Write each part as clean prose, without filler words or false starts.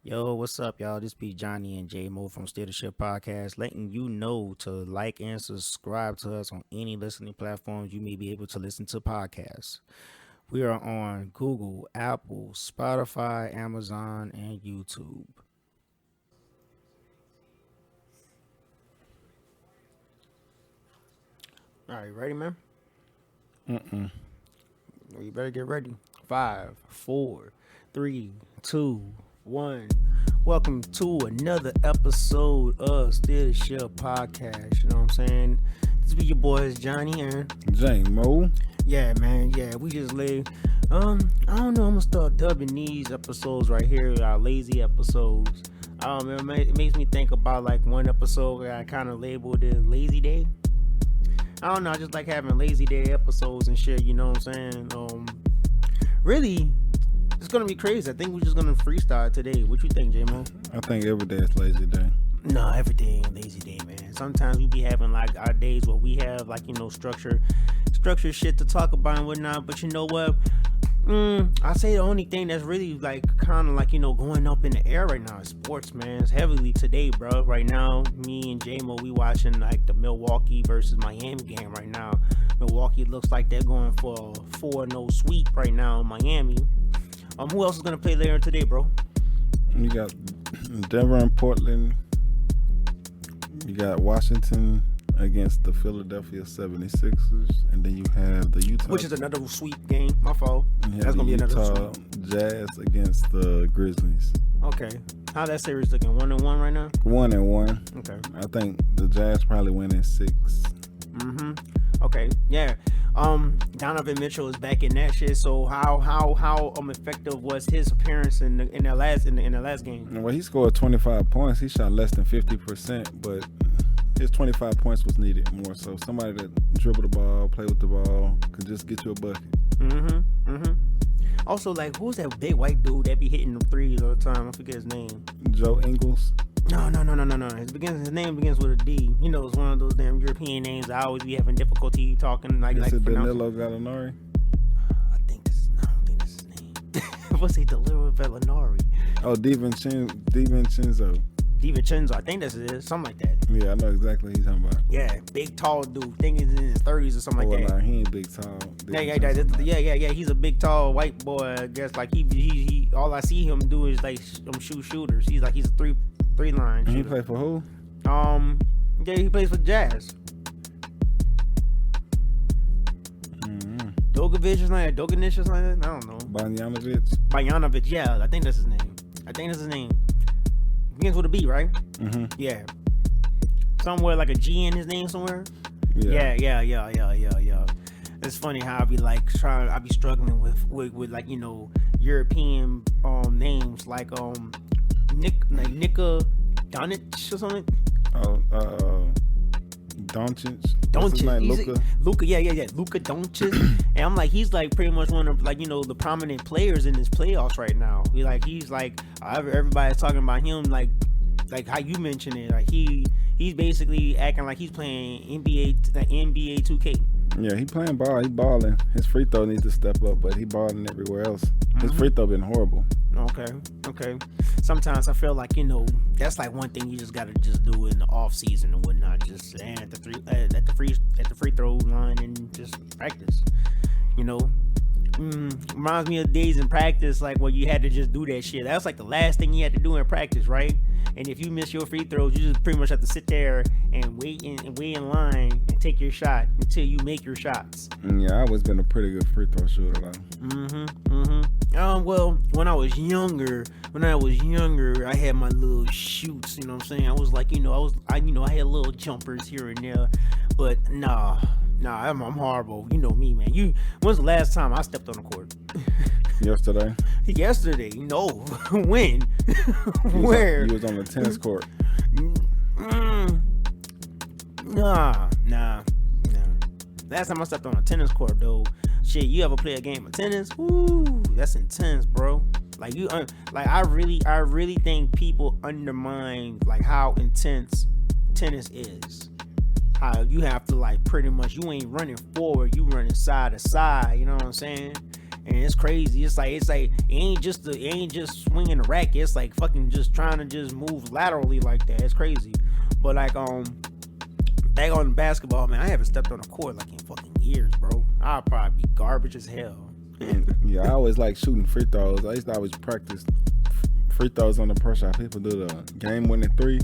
Yo, what's up, y'all? This be Johnny and J Mo from Steer the Ship Podcast, letting you know to like and subscribe to us on any listening platforms you may be able to listen to podcasts. We are on Google, Apple, Spotify, Amazon, and YouTube. All right, ready, man? Well, you better get ready. Five, four, three, two, one. Welcome to another episode of Steer the Ship Podcast. You know what I'm saying? This be your boys Johnny and Mo. yeah, man. Yeah, we just lay. I don't know. I'm gonna start dubbing these episodes right here our lazy episodes. It makes me think about like one episode where I kind of labeled it Lazy Day. I don't know. I just like having lazy day episodes and shit. You know what I'm saying? Really, it's gonna be crazy. I think we're just gonna freestyle today. What you think, J-Mo? I think every day is lazy day. No, every day ain't lazy day, man. Sometimes we be having like our days where we have like structure shit to talk about and whatnot. But you know what? I say the only thing that's really like kind of like going up in the air right now is sports, man. It's heavily today, bro. Right now, me and J-Mo, we watching like the Milwaukee versus Miami game right now. Milwaukee looks like they're going for a 4-0 sweep right now in Miami. Who else is gonna play later today, bro? You got Denver and Portland. You got Washington against the Philadelphia 76ers. And then you have the Utah. Which is another sweep game. My fault. That's gonna be another Utah sweep. Jazz against the Grizzlies. Okay. How that series looking? 1-1 right now? 1-1. Okay. I think the Jazz probably win in 6. Okay. Yeah. Donovan Mitchell is back in that shit. So how effective was his appearance in the last game? Well, he scored 25 points. He shot less than 50%, but his 25 points was needed more. So somebody that dribble the ball, play with the ball, could just get you a bucket. Also, like, who's that big white dude that be hitting them threes all the time? I forget his name. Joe Ingles. No. His name begins with a D. You know, it's one of those damn European names I always be having difficulty talking like Is it pronouncing. Danilo Gallinari? I don't think that's his name. What's he? Danilo Gallinari. Oh, DiVincenzo. DiVincenzo, I think that's it. Something like that. Yeah, I know exactly what he's talking about. Yeah, big tall dude. Think he's in his 30s or something like that. Nah, he ain't big, tall. Yeah. He's a big, tall white boy. I guess like he all I see him do is like shooters. He's a three line. And he play for who? Yeah, he plays for Jazz. Dogovic or something like that. Dogonich or something like that. I don't know. Bajanovic. Yeah, I think that's his name. Begins with a B, right? Yeah. Somewhere like a G in his name somewhere. Yeah. It's funny how I be struggling with like European names like Nika Donich or something. Doncic. Luka, yeah. Luka Doncic. And I'm like, he's like pretty much one of like the prominent players in this playoffs right now. He's like everybody's talking about him like how you mentioned it. Like he's basically acting like he's playing NBA 2K. Yeah, he playing ball. He balling. His free throw needs to step up, but he balling everywhere else. His free throw been horrible. Okay. Sometimes I feel like that's like one thing you just gotta just do in the off season and whatnot. Just stand at the free throw line and just practice. Reminds me of days in practice, like where you had to just do that shit. That was like the last thing you had to do in practice, right? And if you miss your free throws, you just pretty much have to sit there and wait in line and take your shot until you make your shots. Yeah, I always been a pretty good free throw shooter, though. Well, when I was younger, I had my little shoots. You know what I'm saying? I was like, I had little jumpers here and there, but nah, I'm horrible. You know me, man. When's the last time I stepped on the court? Yesterday? No. When? Where? You was on the tennis court. Nah. Last time I stepped on a tennis court, though. Shit, you ever play a game of tennis? Ooh, that's intense, bro. Like I really think people undermine like how intense tennis is. How you have to like pretty much you ain't running forward, you running side to side. You know what I'm saying? And it's crazy. It's like it ain't just swinging the racket. It's like fucking just trying to just move laterally like that. It's crazy. But like back on basketball, man, I haven't stepped on a court like in fucking years, bro. I'll probably be garbage as hell. Yeah, I always like shooting free throws. I used to always practice free throws on the pressure. People do the game-winning three.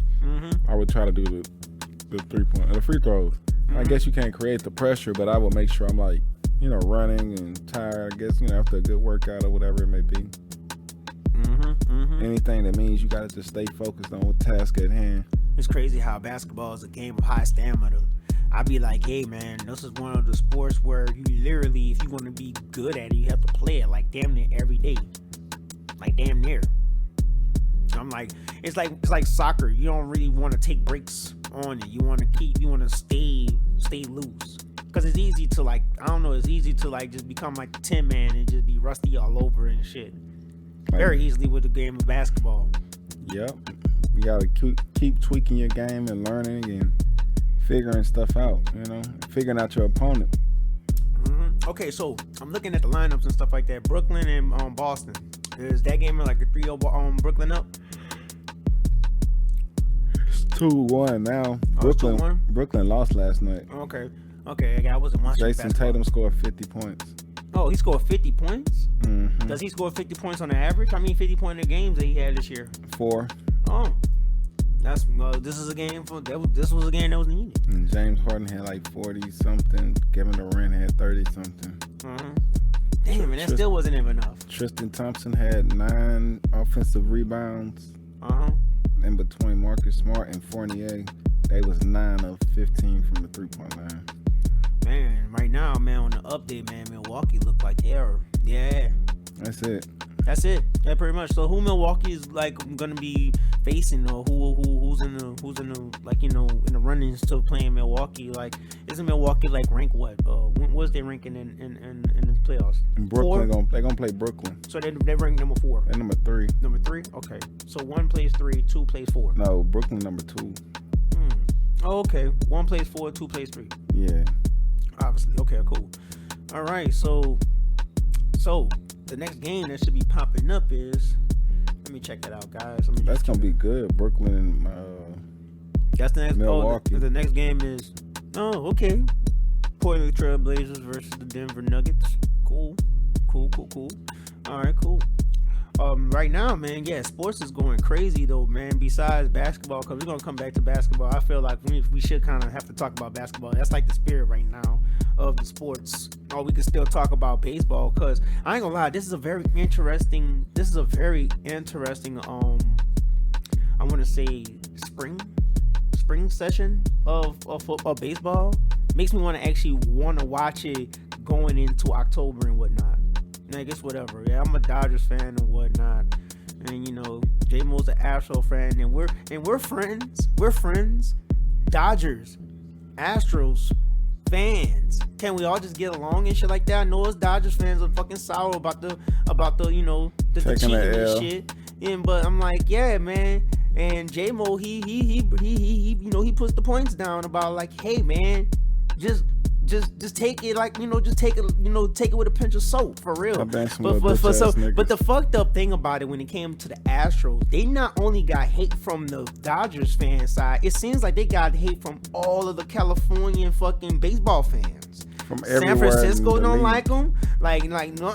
I would try to do the 3-point, the free throws. I guess you can't create the pressure, but I would make sure I'm like, running and tired. I guess after a good workout or whatever it may be. Anything that means you gotta just stay focused on what task at hand. It's crazy how basketball is a game of high stamina. I be like, hey man, this is one of the sports where you literally, if you want to be good at it, you have to play it like damn near every day, like damn near. I'm like, it's like soccer. You don't really want to take breaks on it. You want to stay loose, because it's easy to like, it's easy to like just become like a 10 man and just be rusty all over and shit. Very easily with the game of basketball. Yep, you gotta keep tweaking your game and learning and figuring stuff out, figuring out your opponent. Okay, so I'm looking at the lineups and stuff like that. Brooklyn and Boston. Is that game like a 3-0 Brooklyn up? It's 2-1 now. Oh, Brooklyn lost last night. Okay, I wasn't watching Jason basketball. Tatum scored 50 points. Oh, he scored 50 points? Does he score 50 points on the average? How many 50-point games that he had this year? 4. Oh. This was a game that was needed. And James Harden had like 40-something. Kevin Durant had 30-something. Damn, and that still wasn't even enough. Tristan Thompson had 9 offensive rebounds. In between Marcus Smart and Fournier, they was 9 of 15 from the 3-point line. Man, right now, man, on the update, man, Milwaukee look like they're That's it. Yeah, pretty much. So who Milwaukee is like gonna be facing, or who's in the like in the runnings to playing Milwaukee? Like, isn't Milwaukee like ranked what? When was they ranking in the playoffs? And Brooklyn they're gonna play Brooklyn. So they ranked number 4. And number 3. Number 3. Okay. So 1 plays 3, 2 plays 4. No, Brooklyn number 2. Oh, okay. 1 plays 4, 2 plays 3. Yeah. Obviously. Okay. Cool. All right. So the next game that should be popping up is, let me check that out, guys. That's gonna be good. Brooklyn and that's the next Milwaukee. The next game is okay. Portland Trail Blazers versus the Denver Nuggets. Cool. All right, cool. Right now, man, sports is going crazy though, man. Besides basketball, because we're gonna come back to basketball. I feel like we should kind of have to talk about basketball. That's like the spirit right now of the sports. Or we can still talk about baseball, because I ain't gonna lie, this is a very interesting. I want to say spring session of baseball. Makes me want to watch it going into October and whatnot. And I guess whatever. Yeah, I'm a Dodgers fan and whatnot. And J-Mo's an Astro fan, and we're friends. We're friends. Dodgers, Astros fans. Can we all just get along and shit like that? I know us Dodgers fans are fucking sour about the cheating and shit. But I'm like, yeah, man. And J-Mo, he puts the points down about like, hey, man, just take it like, just take it with a pinch of salt, for real. But the fucked up thing about it, when it came to the Astros, they not only got hate from the Dodgers fan side, it seems like they got hate from all of the Californian fucking baseball fans. From San Francisco don't league. like them. Like no.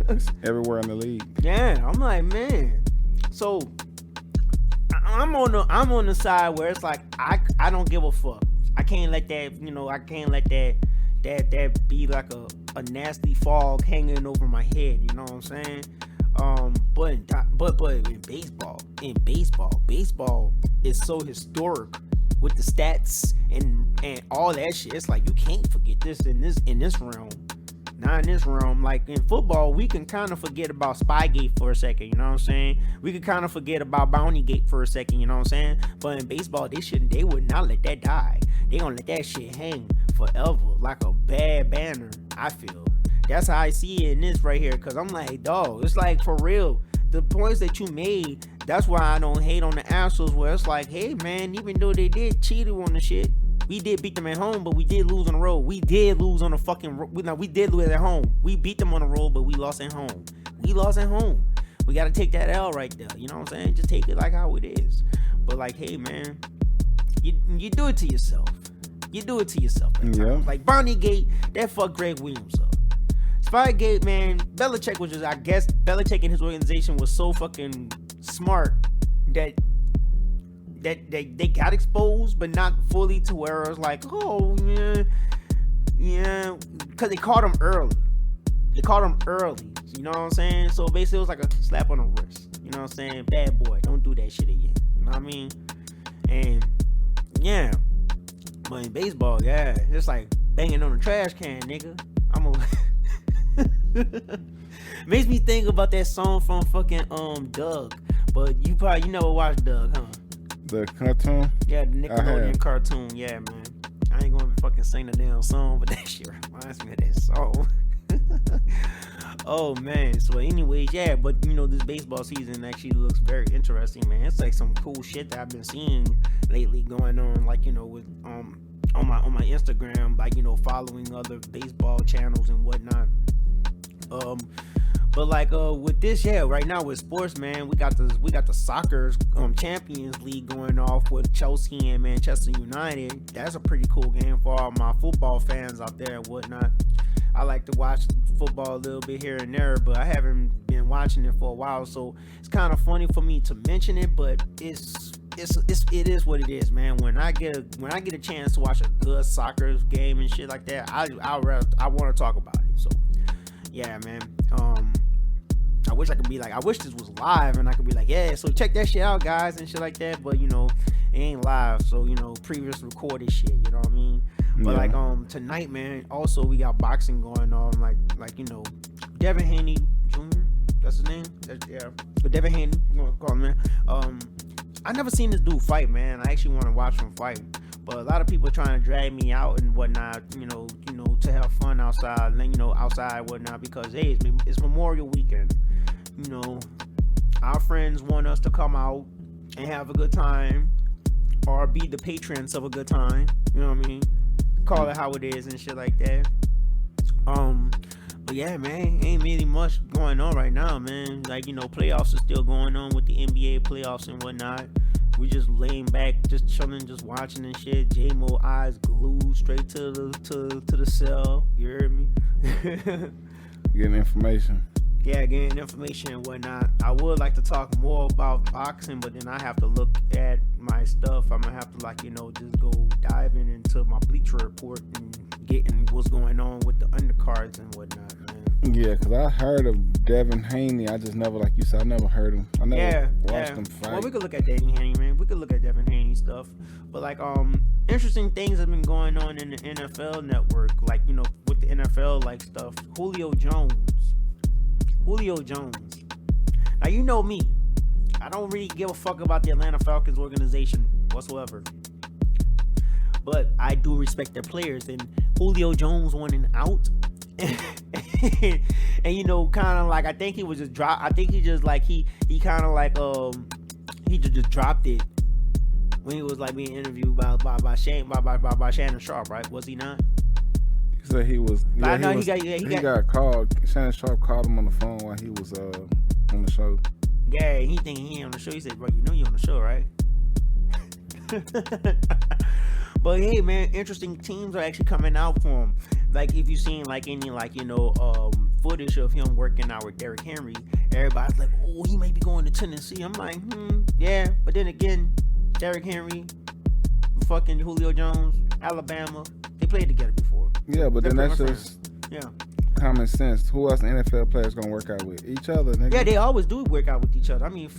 It's everywhere in the league. Yeah, I'm like, man. So I'm on the side where it's like I don't give a fuck. I can't let that, that be like a nasty fog hanging over my head. You know what I'm saying? But in baseball is so historic with the stats and all that shit. It's like you can't forget this in this realm. Not in this realm. Like in football, we can kind of forget about Spygate for a second, you know what I'm saying? We can kind of forget about Bountygate for a second, you know what I'm saying? But in baseball, they would not let that die. They gonna let that shit hang forever, like a bad banner, I feel. That's how I see it in this right here, because I'm like, dog, it's like, for real, the points that you made, that's why I don't hate on the Astros, where it's like, hey, man, even though they did cheat on the shit, We did beat them at home, but we did lose on the road. We did lose on the fucking we did lose at home. We beat them on the road, but we lost at home. We lost at home. We got to take that L right there. You know what I'm saying? Just take it like how it is. But like, hey, man, you do it to yourself. You do it to yourself. Yeah. Like Bonnie Gate, that fucked Greg Williams up. Spygate, man, Belichick was just, I guess, Belichick and his organization was so fucking smart that they got exposed, but not fully to where it was like, oh, yeah, because they caught him early. You know what I'm saying? So basically, it was like a slap on the wrist. You know what I'm saying? Bad boy, don't do that shit again. You know what I mean? And yeah, but in baseball, yeah, it's like banging on a trash can, nigga. Makes me think about that song from fucking Doug. But you never watched Doug, huh? The cartoon? Yeah, the Nickelodeon cartoon. Yeah, man. I ain't gonna fucking sing the damn song, but that shit reminds me of that song. Oh man. So anyways, yeah, but this baseball season actually looks very interesting, man. It's like some cool shit that I've been seeing lately going on, like with on my Instagram, like following other baseball channels and whatnot. But like with this, yeah, right now with sports, man, we got the soccer Champions League going off with Chelsea and Manchester United. That's a pretty cool game for all my football fans out there and whatnot. I like to watch football a little bit here and there, but I haven't been watching it for a while, so it's kind of funny for me to mention it, but it is what it is, man. When I get a chance to watch a good soccer game and shit like that, I want to talk about it. So yeah, man. I wish I could be like, I wish this was live and I could be like, yeah, so check that shit out, guys, and shit like that. But it ain't live, so previous recorded shit. You know what I mean? But like tonight, man. Also, we got boxing going on. Like Devin Haney Jr. That's his name. But Devin Haney, you want to call him, man. I never seen this dude fight, man. I actually want to watch him fight. But a lot of people trying to drag me out and whatnot, to have fun outside, and outside and whatnot, because hey, it's Memorial Weekend. Our friends want us to come out and have a good time, or be the patrons of a good time. You know what I mean? Call it how it is and shit like that. But yeah, man, ain't really much going on right now, man. Like playoffs are still going on with the NBA playoffs and whatnot. We just laying back, just chilling, just watching and shit. J-Mo eyes glued straight to the cell. You heard me? Getting information. Yeah, getting information and whatnot. I would like to talk more about boxing, but then I have to look at my stuff. I'm gonna have to just go diving into my Bleacher Report and getting what's going on with the undercards and whatnot, man. Yeah, because I heard of Devin Haney. I just never, like you said, I never heard him. I never watched him fight. Well, we could look at Devin Haney, man. We could look at Devin Haney stuff. But like interesting things have been going on in the NFL network, like with the NFL like stuff. Julio Jones. Now you know me. I don't really give a fuck about the Atlanta Falcons organization whatsoever. But I do respect their players, and Julio Jones wanting out. and kind of like, I think he was just drop. I think he just like he kind of like he just dropped it when he was like being interviewed by Shannon Sharp, right? Was he not? He said he was. Yeah, he got called. Shannon Sharp called him on the phone while he was on the show. Yeah, he thinking he on the show. He said, "Bro, you on the show, right?" But hey, man, interesting teams are actually coming out for him. Like if you've seen like any footage of him working out with Derrick Henry, everybody's like, oh, he may be going to Tennessee. I'm like, yeah. But then again, Derrick Henry, fucking Julio Jones, Alabama, they played together before. Yeah, but then that's just common sense. Who else the NFL players gonna work out with? Each other, nigga. Yeah, they always do work out with each other. I mean,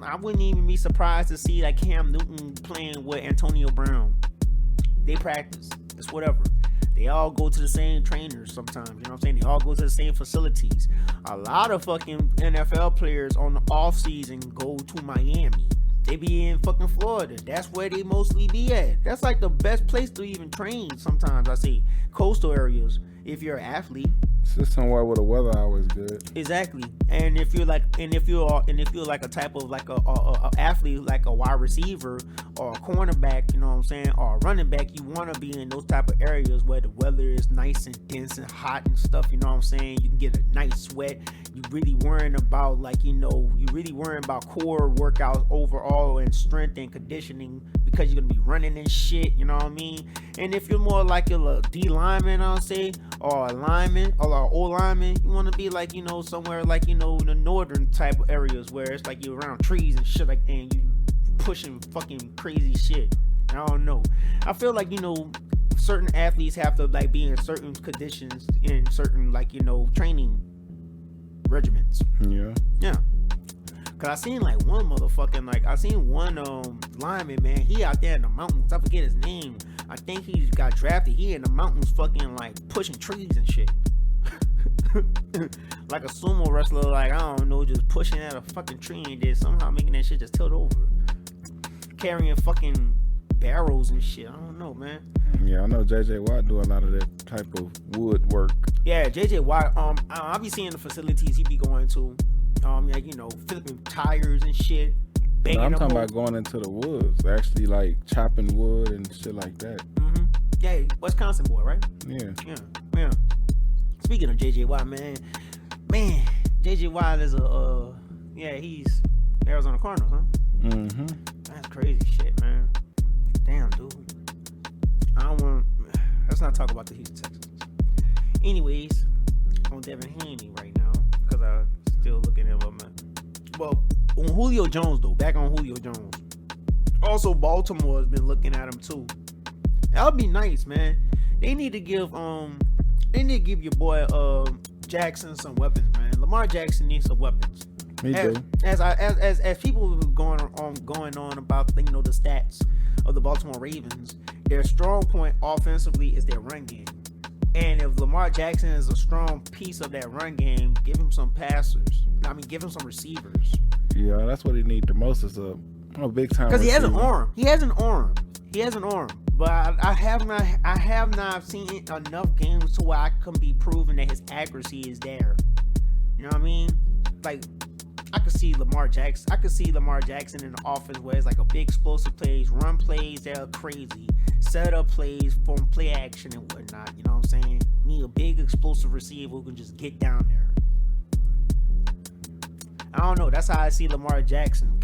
I wouldn't even be surprised to see like Cam Newton playing with Antonio Brown. They practice. It's whatever. They all go to the same trainers sometimes. You know what I'm saying? They all go to the same facilities. A lot of fucking NFL players on the off season go to Miami. They be in fucking Florida. That's where they mostly be at. That's like the best place to even train sometimes, I see. Coastal areas, if you're an athlete. Just somewhere where the weather always good. Exactly. And if you're like a type of like a athlete, like a wide receiver or a cornerback, you know what I'm saying, or a running back, you want to be in those type of areas where the weather is nice and dense and hot and stuff, you know what I'm saying? You can get a nice sweat. You really worrying about core workouts overall and strength and conditioning because you're gonna be running and shit, you know what I mean? And if you're more like a D lineman, I'll say, or a lineman or an O lineman, you want to be like, you know, somewhere like, you know, in the northern type of areas where it's like you're around trees and shit like that and you pushing fucking crazy shit. I don't know. I feel like, you know, certain athletes have to like be in certain conditions in certain, like, you know, training regiments. Yeah. Cause I seen like one lineman, man, he out there in the mountains. I forget his name. I think he got drafted. He in the mountains fucking like pushing trees and shit. Like a sumo wrestler, like, I don't know, just pushing at a fucking tree and then somehow making that shit just tilt over. Carrying fucking barrels and shit. I don't know, man. Yeah, I know JJ Watt do a lot of that type of wood work. Yeah, JJ Watt, I be seeing the facilities he be going to. Like, you know, flipping tires and shit. No, I'm talking about going into the woods, actually like chopping wood and shit like that. Mm-hmm. Yeah, Wisconsin boy, right? Yeah. Speaking of JJ Watt, man, JJ Watt is he's Arizona Cardinals, huh? Mm-hmm. That's crazy shit, man. Damn, dude. Let's not talk about the Houston Texans. Anyways, on Devin Haney right now, because I still looking at him, man. Well, on Julio Jones though, back on Julio Jones. Also, Baltimore has been looking at him too. That would be nice, man. They need to give your boy Jackson some weapons, man. Lamar Jackson needs some weapons. Me too. As people going on about, you know, the stats of the Baltimore Ravens, their strong point offensively is their run game. And if Lamar Jackson is a strong piece of that run game, give him some passers. Give him some receivers. Yeah, that's what he needs the most is a big time. Because he has an arm. But I have not seen enough games to where I can be proven that his accuracy is there. You know what I mean? Like, I could see Lamar Jackson in the offense where it's like a big explosive plays, run plays that are crazy, set up plays from play action and whatnot. You know what I'm saying? Need a big explosive receiver who can just get down there. I don't know. That's how I see Lamar Jackson.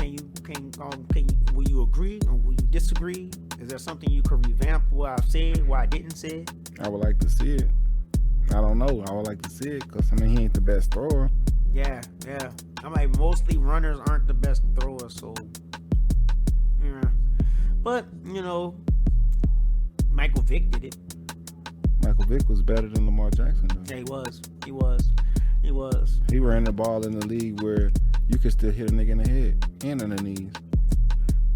Will you agree or will you disagree? Is there something you could revamp what I've said, what I didn't say? I would like to see it. I don't know. I would like to see it because, he ain't the best thrower. Yeah. I'm like, mostly runners aren't the best throwers, so yeah. But, you know, Michael Vick did it. Michael Vick was better than Lamar Jackson, though. Yeah, he was. He ran the ball in the league where you could still hit a nigga in the head and in the knees.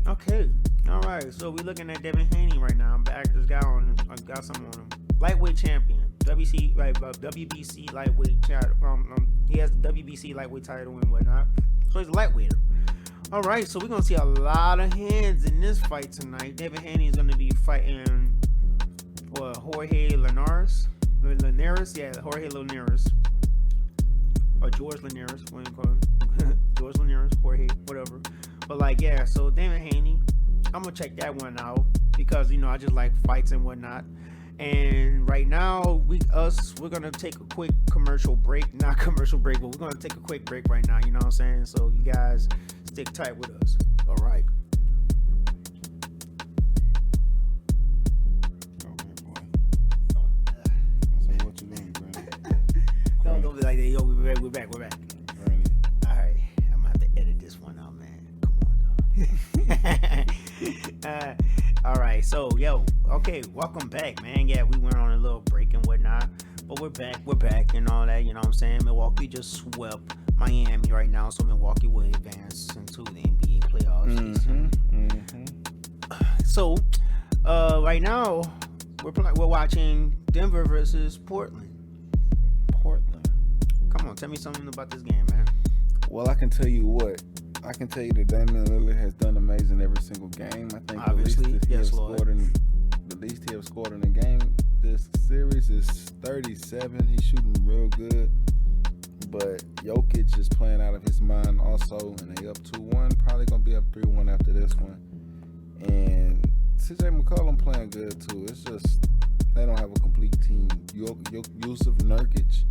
Okay. All right. So we're looking at Devin Haney right now. I got something on him. Lightweight champion. WBC lightweight title. He has the WBC lightweight title and whatnot. So he's a lightweighter. All right. So we're going to see a lot of hands in this fight tonight. Devin Haney is going to be fighting Jorge Linares. Jorge Linares. Or George Linares, what do you call him? George Linares, Jorge, whatever. But so Devin Haney, I'm gonna check that one out because, you know, I just like fights and whatnot. And right now, we're gonna take a quick commercial break. Not commercial break, but we're gonna take a quick break right now, you know what I'm saying? So you guys stick tight with us. All right. Don't be like that. Yo, we're back. Right. All right. I'm going to have to edit this one out, man. Come on, dog. All right. So, okay. Welcome back, man. Yeah, we went on a little break and whatnot. But we're back and all that. You know what I'm saying? Milwaukee just swept Miami right now. So, Milwaukee will advance into the NBA playoffs. So, right now, we're watching Denver versus Portland. Come on, tell me something about this game, man. Well, I can tell you what. I can tell you that Damian Lillard has done amazing every single game. I think obviously, the least he has scored in the game this series is 37. He's shooting real good. But Jokic is playing out of his mind also, and they up 2-1. Probably going to be up 3-1 after this one. And CJ McCollum playing good too. It's just they don't have a complete team. Yusuf Nurkic,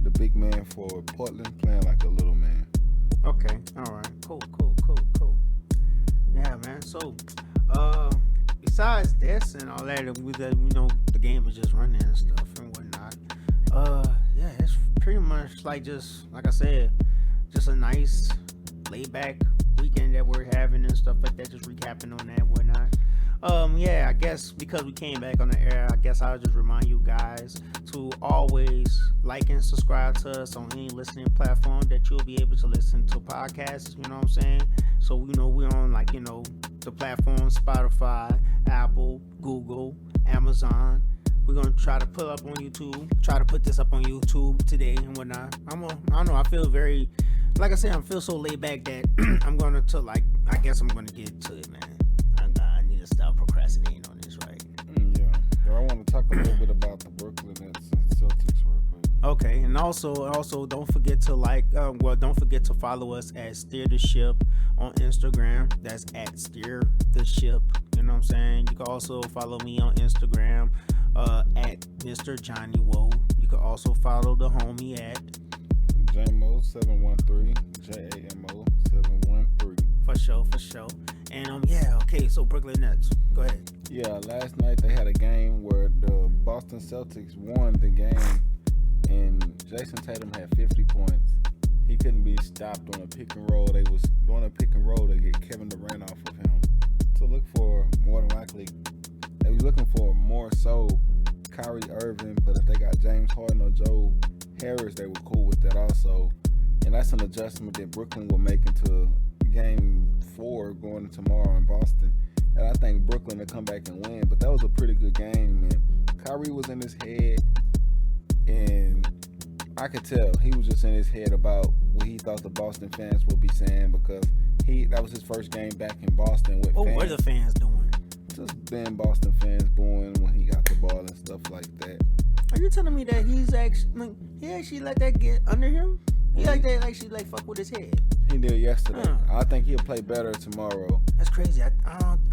the big man for Portland, playing like a little man. Okay, all right, cool. Yeah, man. So, besides this and all that, the game was just running and stuff and whatnot. Yeah, it's pretty much like I said, just a nice laid back weekend that we're having and stuff like that. Just recapping on that and whatnot. Yeah, I guess because we came back on the air, I guess I'll just remind you guys to always like and subscribe to us on any listening platform that you'll be able to listen to podcasts, you know what I'm saying? So, we're on the platform Spotify, Apple, Google, Amazon. We're going to try to put up on YouTube, this up on YouTube today and whatnot. I don't know, I feel very, like I said, I feel so laid back that I guess I'm going to get to it, man. I need to stop procrastinating on this, right? Yeah. I want to talk a little bit about the Brooklyn Nets and Celtics real quick. Okay, and also don't forget to don't forget to follow us at Steer the Ship on Instagram. That's at Steer the Ship. You know what I'm saying? You can also follow me on Instagram at Mr. Johnny Woe. You can also follow the homie at JAMO713. JAMO713. For sure. And okay, so Brooklyn Nets. Go ahead. Yeah, last night they had a game where the Boston Celtics won the game, and Jason Tatum had 50 points. He couldn't be stopped on a pick and roll. They was doing a pick and roll to get Kevin Durant off of him. To look for more than likely, they was looking for more so Kyrie Irving, but if they got James Harden or Joe Harris, they were cool with that also. And that's an adjustment that Brooklyn will make into Game 4 going tomorrow in Boston. And I think Brooklyn will come back and win. But that was a pretty good game, man. Kyrie was in his head, and I could tell he was just in his head about what he thought the Boston fans would be saying, because that was his first game back in Boston with fans. What were the fans doing? Just being Boston fans booing when he got the ball and stuff like that. Are you telling me that he actually let that get under him? He actually fuck with his head. He did yesterday. I think he'll play better tomorrow. That's crazy. I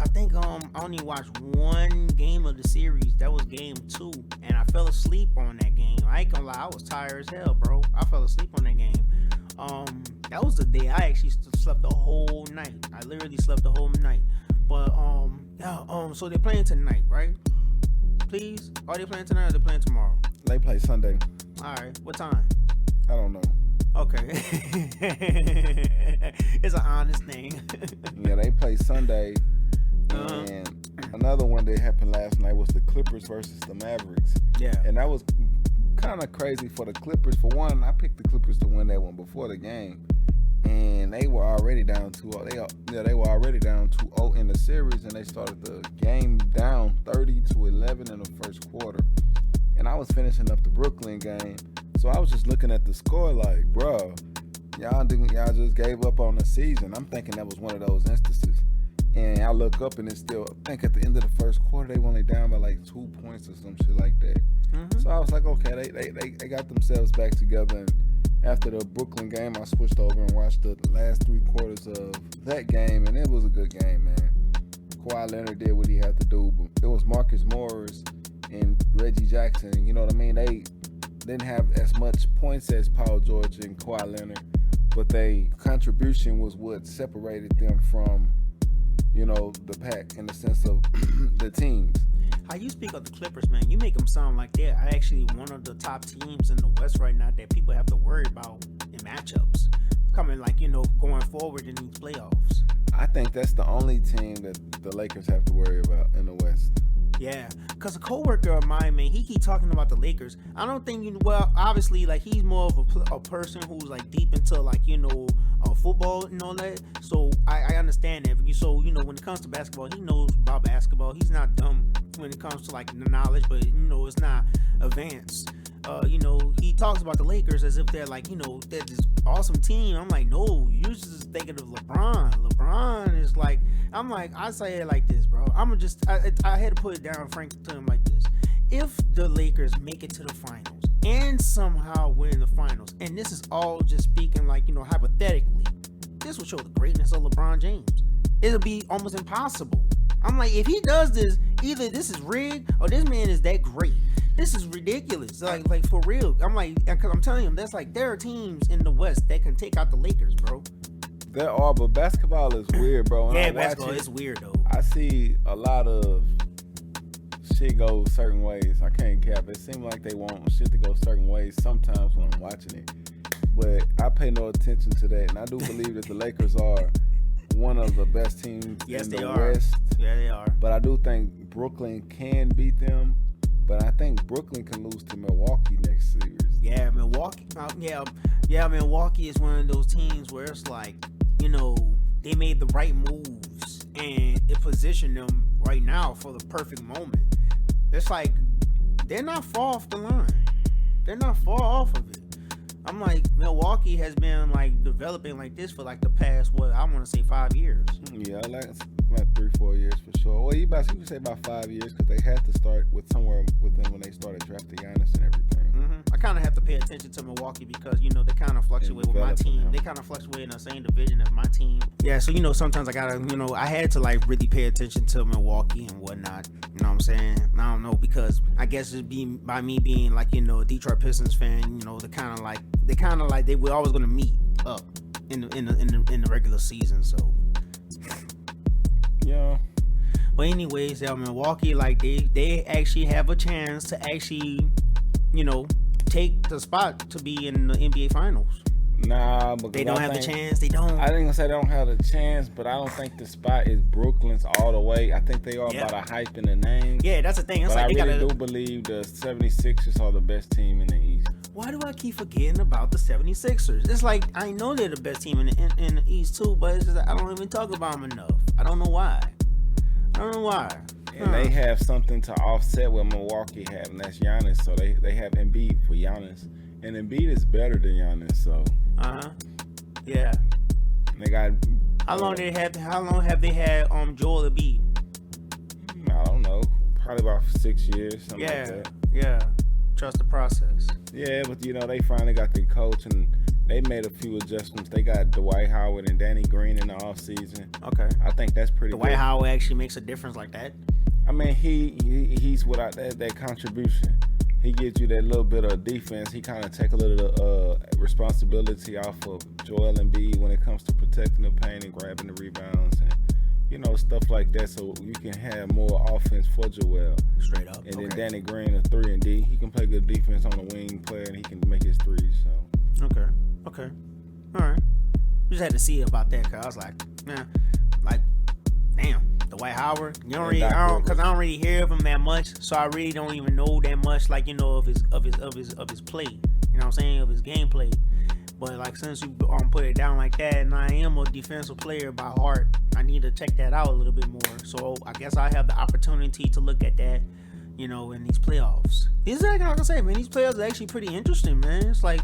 think I only watched one game of the series. That was game 2, and I fell asleep on that game. I ain't gonna lie, I was tired as hell, bro. I fell asleep on that game. That was the day I actually slept the whole night. I literally slept the whole night. But so they're playing tonight, right? Please, are they playing tonight or they playing tomorrow? They play Sunday. All right, what time? I don't know. Okay. It's an honest thing. Yeah, they play Sunday. And another one that happened last night was the Clippers versus the Mavericks. Yeah. And that was kind of crazy for the Clippers. For one, I picked the Clippers to win that one before the game. And they were already down 2-0. They were already down 2-0 in the series, and they started the game down 30-11 in the first quarter. And I was finishing up the Brooklyn game. So I was just looking at the score like, bro, y'all just gave up on the season. I'm thinking that was one of those instances. And I look up and it's still, I think at the end of the first quarter, they were only down by like 2 points or some shit like that. Mm-hmm. So I was like, okay, they got themselves back together. And after the Brooklyn game, I switched over and watched the last 3 quarters of that game, and it was a good game, man. Kawhi Leonard did what he had to do, but it was Marcus Morris and Reggie Jackson. You know what I mean? They didn't have as much points as Paul George and Kawhi Leonard, but their contribution was what separated them from, the pack in the sense of the teams. How you speak of the Clippers, man, you make them sound like they're actually one of the top teams in the West right now that people have to worry about in matchups coming, going forward in these playoffs. I think that's the only team that the Lakers have to worry about in the West. Yeah, because a coworker of mine, man, he keep talking about the Lakers. I don't think, obviously, he's more of a person who's, deep into, football and all that. So, I understand that. So, when it comes to basketball, he knows about basketball. He's not dumb when it comes to, the knowledge, but, it's not advanced. He talks about the Lakers as if they're, they're this awesome team. I'm like, no, you're just thinking of LeBron. LeBron is I say it like this, bro. I had to put it down frank to him like this. if the Lakers make it to the finals and somehow win the finals, and this is all just speaking like, hypothetically, this will show the greatness of LeBron James. It'll be almost impossible. I'm like, if he does this, either this is rigged or this man is that great. This is ridiculous. Like for real. I'm like, because I'm telling him, there are teams in the West that can take out the Lakers, bro. There are, but basketball is weird, bro. Yeah, basketball is weird, though. I see a lot of shit go certain ways. I can't cap. It seems like they want shit to go certain ways sometimes when I'm watching it. But I pay no attention to that, and I do believe that the Lakers are one of the best teams in the West. Yeah, they are. But I do think Brooklyn can beat them. But I think Brooklyn can lose to Milwaukee next series. Yeah, Milwaukee. Milwaukee is one of those teams where it's like, they made the right moves and it positioned them right now for the perfect moment. It's like they're not far off the line. They're not far off of it. I'm like, Milwaukee has been like developing like this for like the past, I want to say 5 years. Yeah, like 3-4 years for sure. Well, you can say about 5 years because they had to start with somewhere with them when they started drafting Giannis and everything. I kind of have to pay attention to Milwaukee because, they kind of fluctuate with my team. They kind of fluctuate in the same division as my team. Yeah, so, sometimes I got to, I had to like really pay attention to Milwaukee and whatnot. You know what I'm saying? I don't know, because I guess it's by me being like, a Detroit Pistons fan, they kind of like they were always going to meet up in the regular season, so. Yeah. But anyways, Milwaukee, like they actually have a chance to actually, take the spot to be in the NBA Finals. Nah, but they don't have the chance. They don't. I didn't say they don't have the chance, but I don't think the spot is Brooklyn's all the way. I think they are about a hype in the name. Yeah, that's the thing. It's but like I really do believe the 76ers are the best team in the East. Why do I keep forgetting about the 76ers? It's like, I know they're the best team in the East too, but it's just like, I don't even talk about them enough. I don't know why. And they have something to offset what Milwaukee have, and that's Giannis. So they have Embiid for Giannis. And Embiid is better than Giannis, so. Yeah. They got. How long have they had Joel Embiid? I don't know. Probably about 6 years, something like that. Yeah. Trust the process. Yeah, but they finally got the coach and they made a few adjustments. They got Dwight Howard and Danny Green in the offseason. Okay. I think that's pretty good. Dwight Howard actually makes a difference like that. I mean, he's without that contribution. He gives you that little bit of defense. He kind of take a little responsibility off of Joel Embiid when it comes to protecting the paint and grabbing the rebounds and stuff like that, so you can have more offense for Joel. Straight up. And then Danny Green, a 3 and D. He can play good defense on the wing player, and he can make his threes. So. Okay. All right. Just had to see about that, cause I was like, damn, Dwight Howard. Because I don't really hear of him that much, so I really don't even know that much, like of his play. You know what I'm saying? Of his gameplay. But like, since you put it down like that, and I am a defensive player by heart, I need to check that out a little bit more. So I guess I have the opportunity to look at that, in these playoffs. It's like I say, man, these playoffs are actually pretty interesting, man. It's like,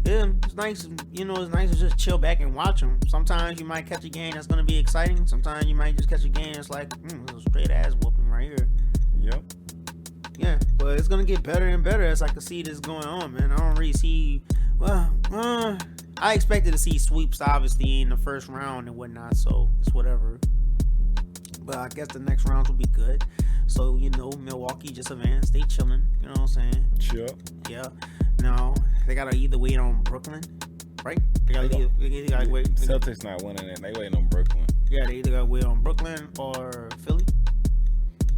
it's nice, it's nice to just chill back and watch them. Sometimes you might catch a game that's gonna be exciting. Sometimes you might just catch a game that's like, a straight ass whooping right here. Yep. Yeah, but it's gonna get better and better as I can see this going on, man. I don't really see. I expected to see sweeps, obviously, in the first round and whatnot, so it's whatever. But I guess the next rounds will be good. So, Milwaukee just advanced. They chilling, you know what I'm saying? Sure. Yeah. No, they got to either wait on Brooklyn, right? They got to wait. Celtics not winning it. They waiting on Brooklyn. Yeah, they either got to wait on Brooklyn or Philly.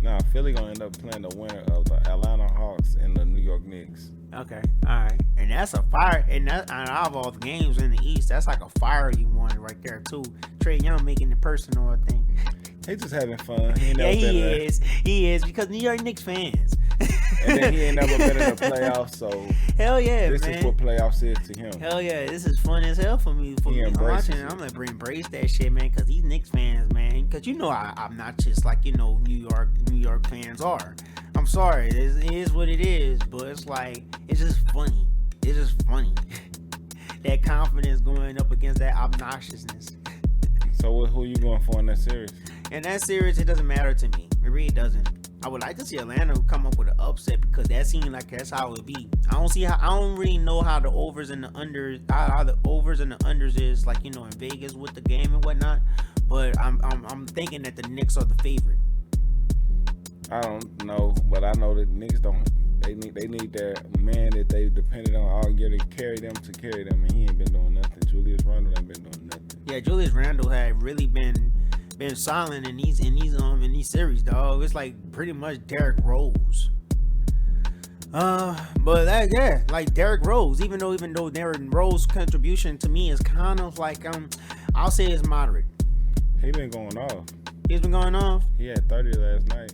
Nah, Philly going to end up playing the winner of the Atlanta Hawks and the New York Knicks. Okay, all right. And that's a fire. And that, out of all the games in the East, that's like a fiery one right there, too. Trae Young making it personal, I think. He's just having fun. He is, because New York Knicks fans. And then he ain't never been in the playoffs, so hell yeah, this man. is what playoffs is to him. Hell yeah, this is fun as hell for me. I'm watching it. I'm gonna embrace that shit, man, because these Knicks fans, man, because I'm not just like New York fans are. I'm sorry, it is what it is, but it's like it's just funny. It's just funny. That confidence going up against that obnoxiousness. So who are you going for in that series? In that series, it doesn't matter to me. It really doesn't. I would like to see Atlanta come up with an upset because that seemed like that's how it would be. I don't really know how the overs and the unders, how the overs and the unders is like, in Vegas with the game and whatnot. But I'm thinking that the Knicks are the favorite. I don't know, but I know that Knicks don't. They need their man that they depended on all year to carry them, and he ain't been doing nothing. Julius Randle ain't been doing nothing. Yeah, Julius Randle had really been silent in these series, dog. It's like pretty much Derrick Rose. But like Derrick Rose, even though Derrick Rose's contribution to me is kind of like I'll say it's moderate. He been going off. He's been going off. He had 30 last night.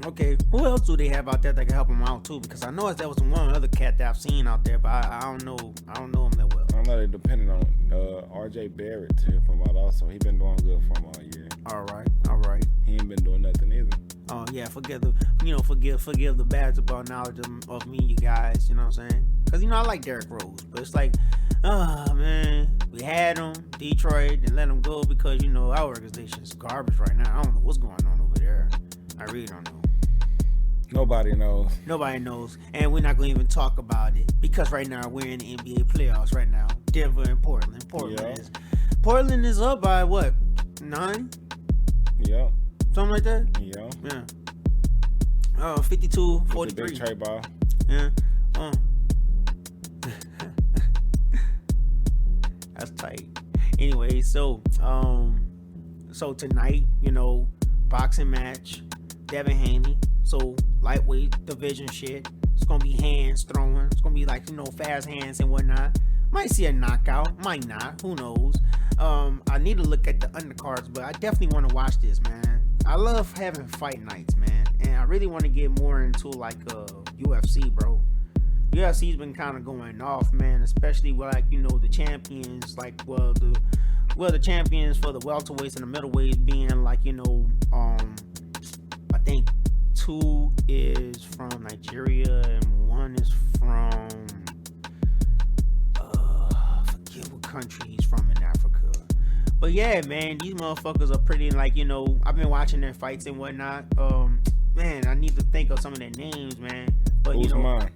Okay, who else do they have out there that can help him out too? Because I know there was one other cat that I've seen out there, but I don't know him that well. I know they depended on RJ Barrett to help him out also. He been doing good for him all year. All right. He ain't been doing nothing either. Oh yeah, forgive the basketball knowledge of me, you guys. You know what I'm saying? Because I like Derrick Rose, but it's like, oh man, we had him, Detroit, and let him go because our organization is garbage right now. I don't know what's going on over there. I really don't know. Nobody knows, and we're not going to even talk about it because right now we're in the NBA playoffs right now. Denver and Portland. Portland is up by what? 9? Yeah. Something like that? Yeah. 52-43. Big tray ball. Yeah. That's tight. Anyway, so tonight, boxing match, Devin Haney. So lightweight division shit. It's gonna be hands throwing. It's gonna be like fast hands and whatnot. Might see a knockout, might not. Who knows? I need to look at the undercards, but I definitely want to watch this, man. I love having fight nights, man, and I really want to get more into like UFC, bro. UFC's been kind of going off, man, especially with the champions, the champions for the welterweights and the middleweights being like I think 2 is from Nigeria and 1 is from forget what country he's from in Africa. But yeah, man, these motherfuckers are pretty I've been watching their fights and whatnot. Man, I need to think of some of their names, man. But Usman,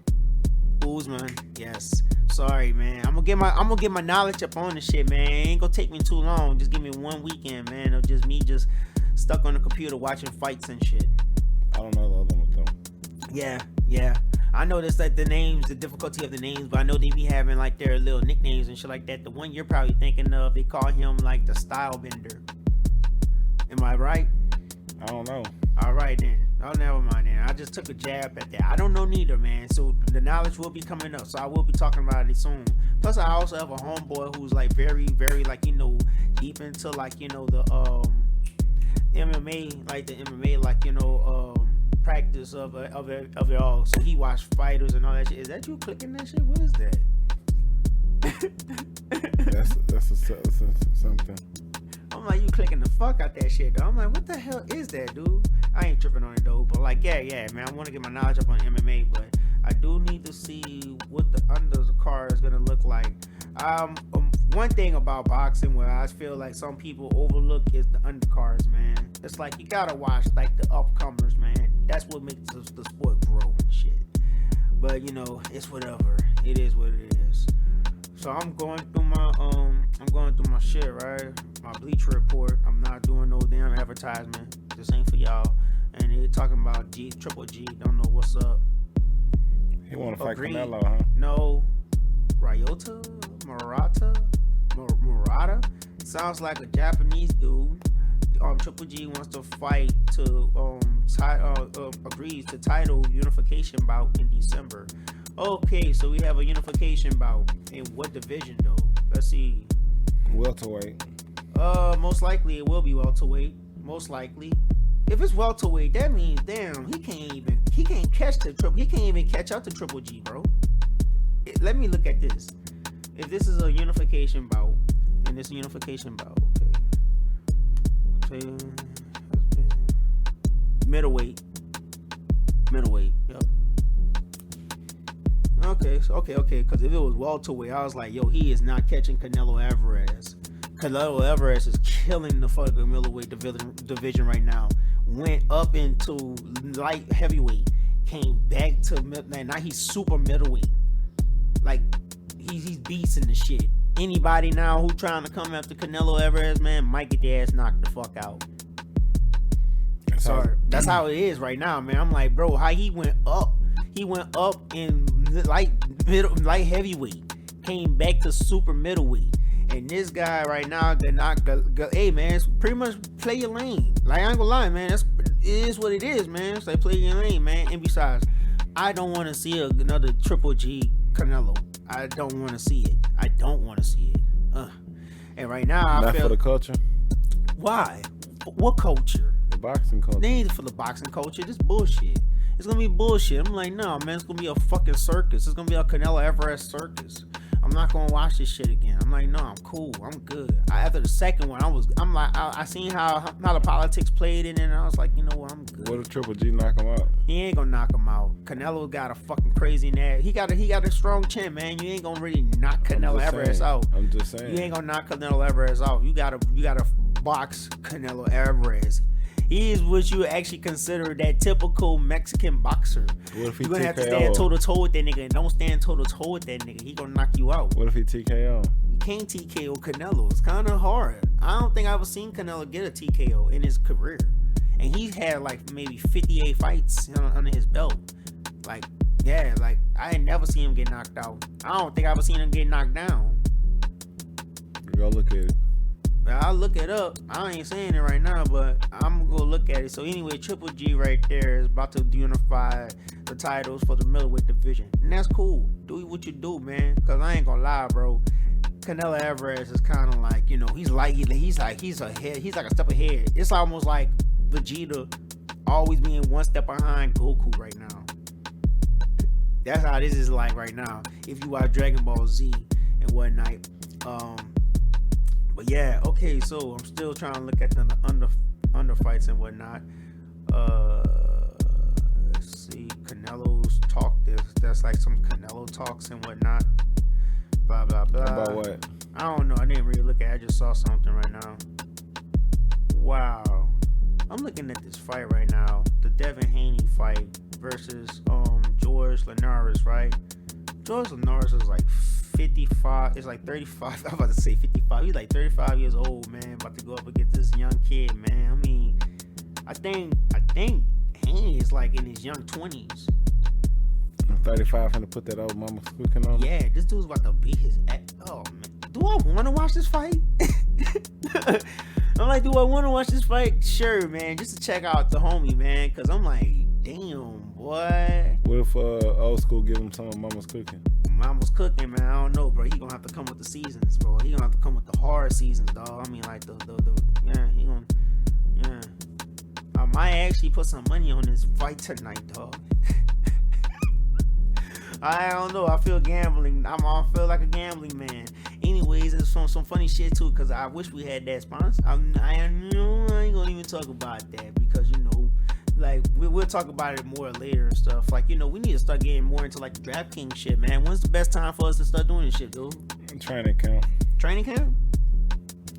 yes. Sorry, man. I'm gonna get my knowledge up on this shit, man. It ain't gonna take me too long. Just give me one weekend, man, of just me just stuck on the computer watching fights and shit. I don't know the other one though. Yeah. I know this like the names, the difficulty of the names, but I know they be having like their little nicknames and shit like that. The one you're probably thinking of, they call him like the Style Bender. Am I right? I don't know. All right then. Oh, never mind then. I just took a jab at that. I don't know neither, man. So the knowledge will be coming up. So I will be talking about it soon. Plus, I also have a homeboy who's like very, very like deep into like the MMA, like the MMA, practice of it all. So he watched fighters and all that shit. Is that you clicking that shit? What is that? that's something. I'm like, you clicking the fuck out that shit, though. I'm like, what the hell is that, dude? I ain't tripping on it, though. But, like, yeah, man. I want to get my knowledge up on MMA, but I do need to see what the undercard is going to look like. One thing about boxing where I feel like some people overlook is the undercards, man. It's like, you got to watch, like, the upcomers, man. That's what makes the sport grow and shit. But, it's whatever. It is what it is. So I'm going through my shit, right? My Bleacher Report. I'm not doing no damn advertisement. This ain't for y'all. And they're talking about Triple G. Don't know what's up. He want to fight Canelo, huh? No. Murata? Sounds like a Japanese dude. Triple G wants to fight to agrees to title unification bout in December. Okay, so we have a unification bout. In what division though? Let's see. Welterweight. Most likely it will be welterweight. Most likely. If it's welterweight, that means damn, he can't even catch up to Triple G, bro. Let me look at this. If this is a unification bout, and this unification bout, okay. Middleweight. Yep. Okay. Because if it was welterweight, I was like, yo, he is not catching Canelo Alvarez. Canelo Alvarez is killing the fucking middleweight division right now. Went up into light heavyweight, came back to now he's super middleweight. Like he's beasting the shit. Anybody now who trying to come after Canelo Alvarez, man, might get their ass knocked the fuck out. Sorry, that's how it is right now, man. I'm like, bro, how he went up? He went up in light heavyweight, came back to super middleweight. And this guy right now, hey man, it's pretty much play your lane. Like I ain't gonna lie, man, it is what it is, man. It's like play your lane, man. And besides, I don't want to see another Triple G Canelo. I don't want to see it. I don't want to see it. And right now, not for the culture. Why? What culture? The boxing culture. They ain't for the boxing culture. This bullshit. It's gonna be bullshit. I'm like, no, man. It's gonna be a fucking circus. It's gonna be a Canelo Alvarez circus. I'm not gonna watch this shit again. I'm like, no, I'm cool. I'm good. After the second one, I seen how the politics played in it, and I was like, you know what, I'm good. What if Triple G knock him out? He ain't gonna knock him out. Canelo got a fucking crazy neck. He got a strong chin, man. You ain't gonna really knock Canelo Alvarez out. I'm just saying. You ain't gonna knock Canelo Alvarez out. You gotta box Canelo Alvarez. He is what you actually consider that typical Mexican boxer. What if he You're gonna have to TKO? stand toe to toe with that nigga, and don't stand toe to toe with that nigga. He gonna knock you out. What if he TKO? You can't TKO Canelo. It's kind of hard. I don't think I've ever seen Canelo get a TKO in his career, and he's had like maybe 58 fights under his belt. Like, yeah, like I ain't never seen him get knocked out. I don't think I've ever seen him get knocked down. Go look at it. I'll look it up. I ain't saying it right now, but I'm gonna go look at it. So anyway, Triple G right there is about to unify the titles for the middleweight division, and that's cool. Do what you do, man. Cause I ain't gonna lie, bro. Canelo Alvarez is kind of like, you know, he's like a step ahead. It's almost like Vegeta always being one step behind Goku right now. That's how this is like right now. If you watch Dragon Ball Z and whatnot. But yeah, okay, so I'm still trying to look at the under fights and whatnot. Let's see, Canelo's talk. That's like some Canelo talks and whatnot. Blah blah blah. About what? I don't know. I didn't really look at it. I just saw something right now. Wow. I'm looking at this fight right now. The Devin Haney fight versus Jorge Linares, right? Jorge Linares is like 55. It's like 35. I'm about to say 55. He's like 35 years old, man. About to go up against this young kid, man. I mean, I think Haney is like in his young 20s. 35 and to put that old mama's cooking on. Yeah, this dude's about to beat his ass. Oh man, do I want to watch this fight? I'm like, do I want to watch this fight? Sure, man, just to check out the homie, man. Cause I'm like, damn, boy. What if old school give him some of mama's cooking? Mama's cooking, man. I don't know, bro. He gonna have to come with the seasons, bro. He gonna have to come with the hard seasons, dog. I mean, like he gonna, yeah. I might actually put some money on this fight tonight, dog. I don't know. I feel gambling. I feel like a gambling man. Anyways, it's some funny shit too. Cause I wish we had that sponsor. I ain't gonna even talk about that because like we'll talk about it more later and stuff. Like we need to start getting more into like the DraftKings shit, man. When's the best time for us to start doing this shit, dude? Training camp. Training camp.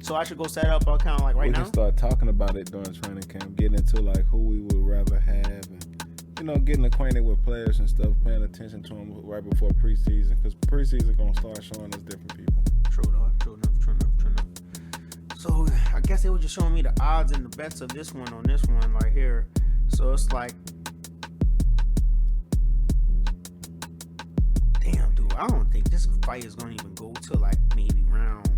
So I should go set up an account like right now. We can start talking about it during training camp. Getting into like who we would rather have. And, getting acquainted with players and stuff, paying attention to them right before preseason, because preseason gonna start showing us different people. True enough. So I guess they were just showing me the odds and the bets of this one on this one right here. So it's like, damn, dude, I don't think this fight is gonna even go to like maybe round.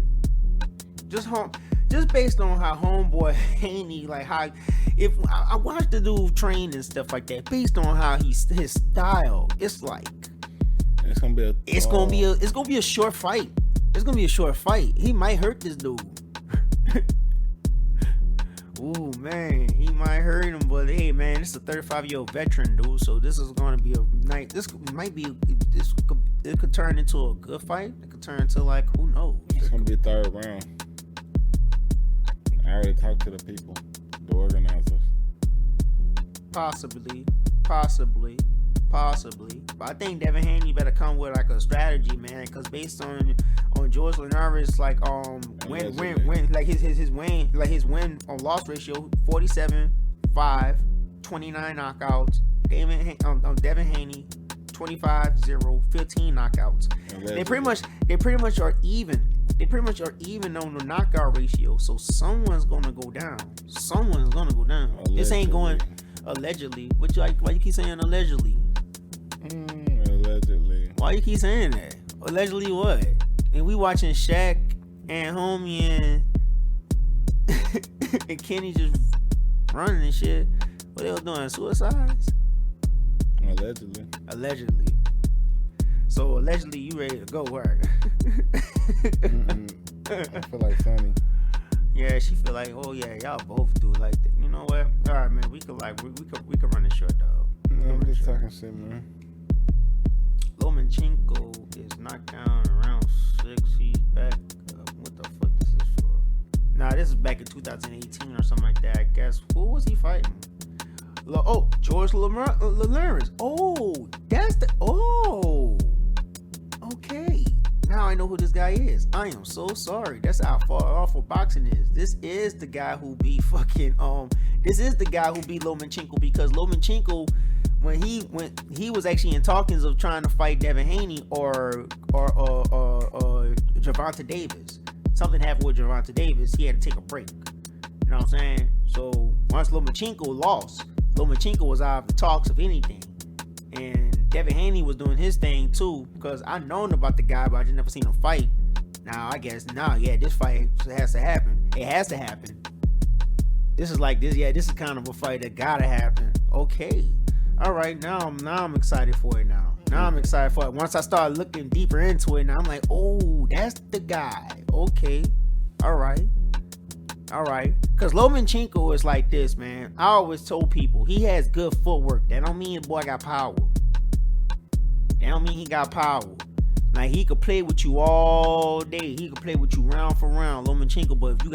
Just based on how homeboy Haney, like how, if I watched the dude train and stuff like that, based on how his style, it's like it's gonna be a short fight. It's gonna be a short fight. He might hurt this dude. Ooh man, he might hurt him, but hey man, this is a 35-year-old veteran dude, so this is gonna be a night. It could turn into a good fight. It could turn into like, who knows? It's gonna be a third round. I already talked to the people, the organizers. Possibly. Possibly. But I think Devin Haney better come with like a strategy, man, because based on George Linares, like his win on loss ratio 47, 5, 29 knockouts. Devin Haney 25, 0, 15 knockouts. They pretty much are even. They pretty much are even on the knockout ratio. So someone's gonna go down. Allegedly. This ain't going allegedly. Why you keep saying allegedly? Allegedly. Why you keep saying that? Allegedly what? And we watching Shaq and Homie and Kenny just running and shit. What they was doing? Suicides? Allegedly. So allegedly you ready to go work? I feel like Sonny. Yeah, she feel like, oh yeah, y'all both do like that. You know what? All right, man. We could run this short, dog. I'm just talking shit, man. Lomachenko is knocked down around 6. He's back up. What the fuck is this for? Nah, this is back in 2018 or something like that, I guess. Who was he fighting? George Linares. Oh, that's the... Oh. Okay. Now I know who this guy is. I am so sorry. That's how far off of boxing is. This is the guy who beat This is the guy who beat Lomachenko, because Lomachenko, when he was actually in talkings of trying to fight Devin Haney or Gervonta Davis. Something happened with Gervonta Davis. He had to take a break. You know what I'm saying? So once Lomachenko lost, Lomachenko was out of the talks of anything. And Devin Haney was doing his thing too, because I known about the guy, but I just never seen him fight. Now I guess this fight has to happen. It has to happen. This is like this. Yeah, this is kind of a fight that gotta happen. Okay. All right. Now I'm excited for it. Now I'm excited for it. Once I start looking deeper into it, now I'm like, oh, that's the guy. Okay. All right. Because Lomachenko is like this, man. I always told people he has good footwork. That don't mean the boy got power. That don't mean he got power. Like, he could play with you all day. He could play with you round for round, Lomachenko. But if you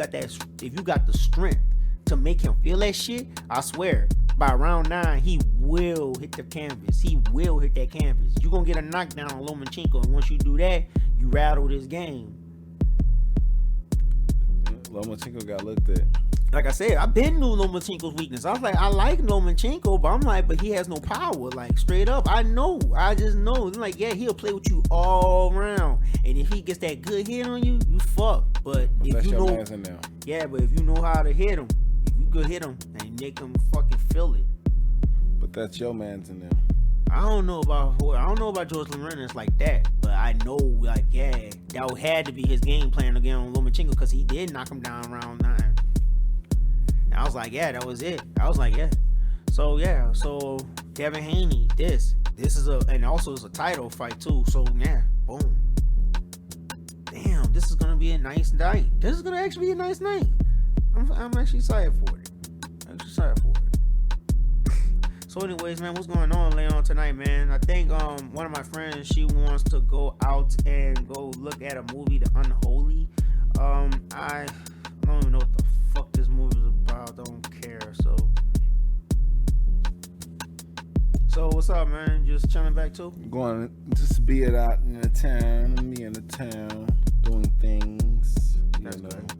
got the strength to make him feel that shit, I swear, by round 9, he will hit the canvas. He will hit that canvas. You're going to get a knockdown on Lomachenko. And once you do that, you rattle this game. Lomachenko got looked at. Like I said, I've been knew Lomachenko's weakness. I was like, I like Lomachenko, but I'm like, but he has no power. Like, straight up, I just know. It's like, yeah, he'll play with you all around, and if he gets that good hit on you, you fucked. But if you know, yeah, but if you know how to hit him, if you could hit him and make him fucking feel it. But that's your man's in there. I don't know about George Linares like that, but I know, like, yeah, that had to be his game plan again on Lomachenko, because he did knock him down round 9. And I was like, yeah, that was it. I was like, yeah. So Devin Haney, this is and also it's a title fight too. So yeah, boom. Damn, this is gonna be a nice night. This is gonna actually be a nice night. I'm actually excited for it. So anyways, man, what's going on later on tonight, man? I think one of my friends, she wants to go out and go look at a movie, The Unholy. I don't even know what the fuck this movie is about. Don't care. So what's up, man? Just chilling back too? Going just be it out in the town, me in the town doing things.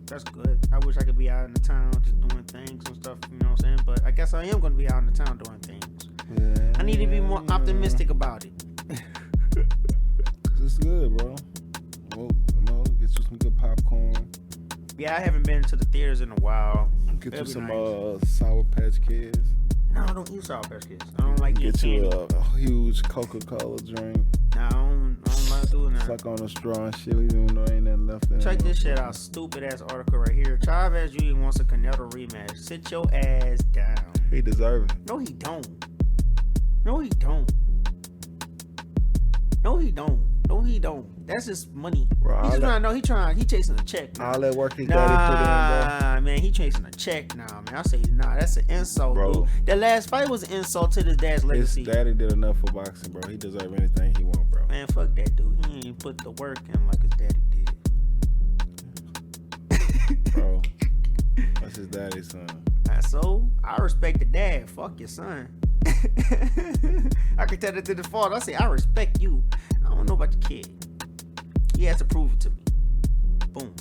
That's good. I wish I could be out in the town just doing things and stuff, you know what I'm saying? But I guess I am going to be out in the town doing things. Yeah, I need to be more optimistic about it. It's good, bro. Well, get you some good popcorn. Yeah, I haven't been to the theaters in a while. Get you some Sour Patch Kids. No, I don't eat Sour Patch Kids. I don't like getting candy. Get you a huge Coca-Cola drink. No, I don't like doing that. Suck on a straw and shit, even though ain't nothing left in. Check this shit out. Stupid ass article right here. Chavez Jr. wants a Canelo rematch. Sit your ass down. He deserve it. No, he don't. That's just money. Bro, He's trying. No, he chasing a check. All that work his daddy put in, bro. Man, he chasing a check now, man. I say, that's an insult, bro. Dude. That last fight was an insult to his dad's legacy. His daddy did enough for boxing, bro. He deserve anything he want, bro. Man, fuck that dude. He ain't put the work in like his daddy did. Bro, that's his daddy's son. So I respect the dad. Fuck your son. I can tell that to the father. I say, I respect you. I don't know about your kid. He has to prove it to me. Boom.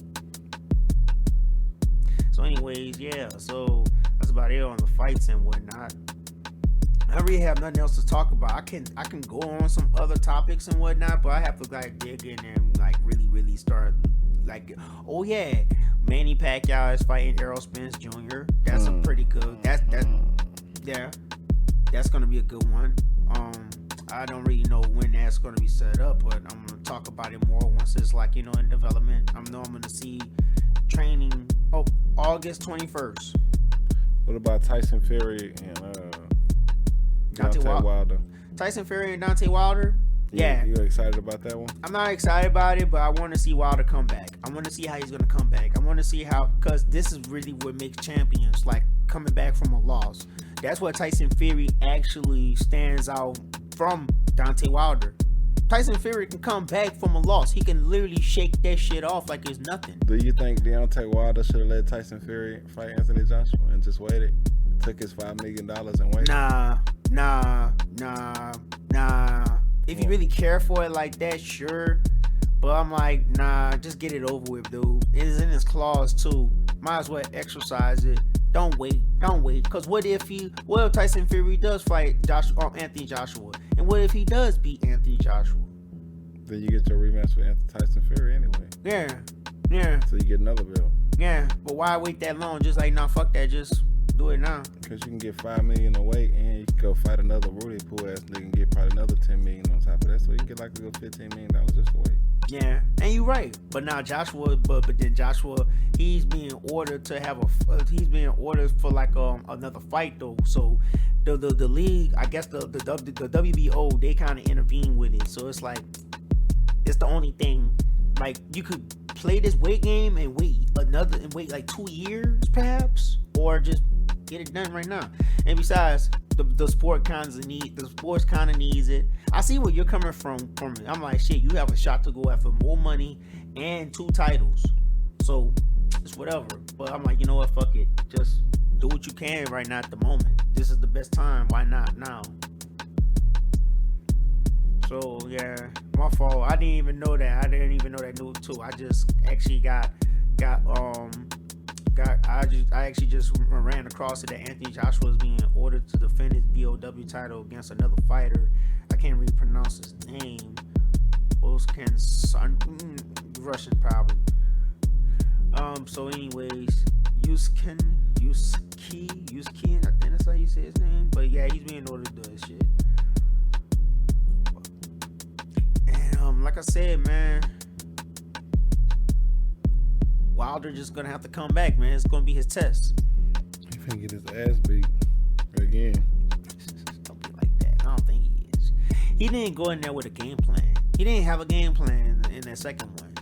So anyways, yeah. So that's about it on the fights and whatnot. I really have nothing else to talk about. I can go on some other topics and whatnot, but I have to like dig in and like really start like, oh yeah, Manny Pacquiao is fighting Errol Spence Jr. That's a pretty good. That's gonna be a good one. I don't really know when that's gonna be set up, but I'm gonna talk about it more once it's like, you know, in development. I'm gonna see training. Oh, August 21st. What about Tyson Fury and Deontay Wilder? Tyson Fury and Deontay Wilder. Yeah. You excited about that one? I'm not excited about it, but I want to see Wilder come back. I want to see how he's going to come back. I want to see how, because this is really what makes champions, like coming back from a loss. That's what Tyson Fury actually stands out from Deontay Wilder. Tyson Fury can come back from a loss. He can literally shake that shit off like it's nothing. Do you think Deontay Wilder should have let Tyson Fury fight Anthony Joshua and just waited? Took his $5 million and waited? Nah. If you really care for it like that, sure. But I'm like, nah, just get it over with, dude. It is in his clause too. Might as well exercise it. Don't wait. Cause what if Tyson Fury does fight Anthony Joshua? And what if he does beat Anthony Joshua? Then you get your rematch with Tyson Fury anyway. Yeah. So you get another belt. Yeah, but why wait that long? Just like, nah, fuck that. Just do it now. Because you can get $5 million away and you can go fight another Rudy Poo ass nigga and get probably another $10 million on top of that. So you can get like a good $15 million just away. Yeah, and you're right. But now Joshua, but then Joshua, he's being ordered to have he's being ordered for like another fight though. So the league, I guess the WBO, they kind of intervene with it. So it's like, it's the only thing. Like, you could play this weight game and wait like 2 years perhaps, or just get it done right now. And besides, the sport kind of needs it. I see where you're coming from it. I'm like, shit, you have a shot to go after more money and 2 titles. So it's whatever. But I'm like, you know what? Fuck it. Just do what you can right now at the moment. This is the best time. Why not now? So yeah, my fault. I didn't even know that. I didn't even know that news too. I just actually I actually just ran across it that Anthony Joshua is being ordered to defend his BOW title against another fighter. I can't really pronounce his name. Russian probably. So anyways, Yuski, I think that's how you say his name. But yeah, he's being ordered to do this shit. And like I said, man, Wilder just gonna have to come back, man. It's gonna be his test. He finna get his ass beat again. Don't be like that. I don't think he is. He didn't go in there with a game plan. He didn't have a game plan in that second one.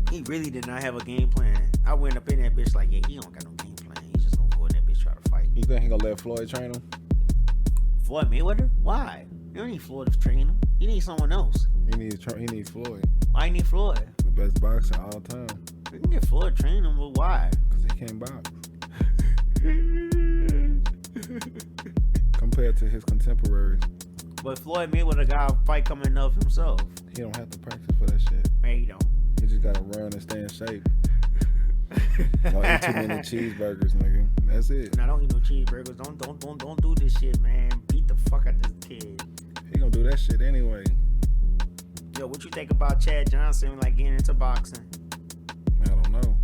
He really did not have a game plan. I went up in that bitch like, yeah, he don't got no game plan. He's just gonna go in that bitch try to fight. You think he gonna let Floyd train him? Floyd Mayweather? Why? You don't need Floyd to train him. You need someone else. He needs Floyd. Why you need Floyd? The best boxer of all time. You can get Floyd to train him, but why? Because he can't box. Compared to his contemporaries. But Floyd Mayweather got a fight coming up himself. He don't have to practice for that shit. Man, he don't. He just gotta run and stay in shape. Don't eat too many cheeseburgers, nigga. That's it. Nah, don't eat no cheeseburgers. Don't do this shit, man. Beat the fuck out this kid. He gonna do that shit anyway. Yo, what you think about Chad Johnson like getting into boxing? I don't know.